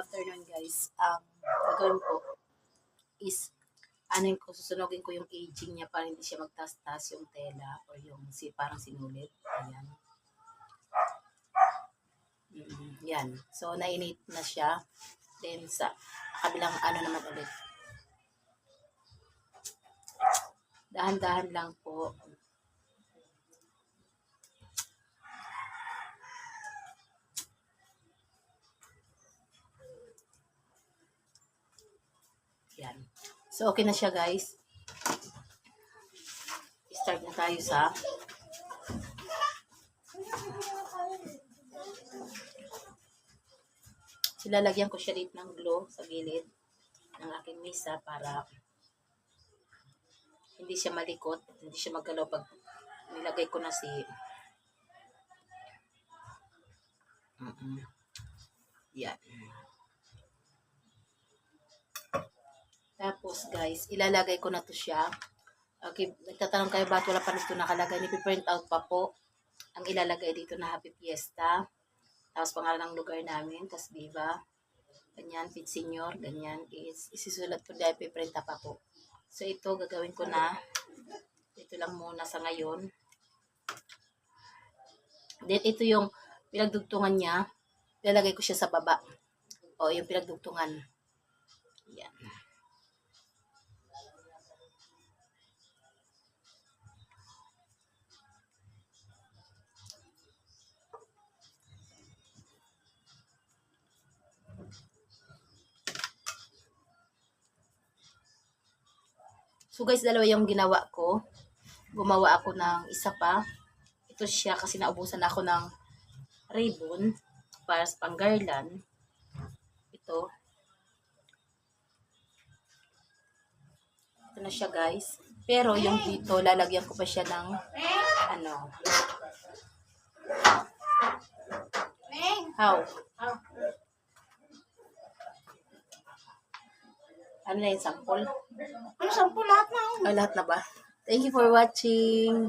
afternoon guys. Gagawin ko is, susunugin ko yung aging niya para hindi siya magtas-tas yung tela or yung parang sinulit. Ayan. Yan. So, nainit na siya. Then, sa kabilang naman ulit. Dahan-dahan lang po. Yan. So, okay na siya guys. Start na tayo sa lalagyan ko siya dito ng glue sa gilid ng aking mesa para hindi siya malikot, hindi siya magalaw pag nilagay ko na yan. Tapos guys, ilalagay ko na to siya. Okay, nagtatanong kayo ba't wala pa nito nakalagay? Nipiprint out pa po. Ang ilalagay dito na Happy Fiesta. Tapos pangalan ng lugar namin, Cas Viva. Ganyan, Fit Senior, ganyan. Isisulat ko dahil piprint pa po. So ito, gagawin ko na. Ito lang muna sa ngayon. Then ito yung pinagdugtungan niya. Ilalagay ko siya sa baba. O, yung pinagdugtungan. Yan. So guys, dalawa yung ginawa ko. Gumawa ako ng isa pa. Ito siya kasi naubusan ako ng ribbon para sa pang-garland. Ito. Ito na siya guys. Pero yung dito, lalagyan ko pa siya ng how? Ano na yung sample? Ano sample? Lahat na. Lahat na ba? Thank you for watching.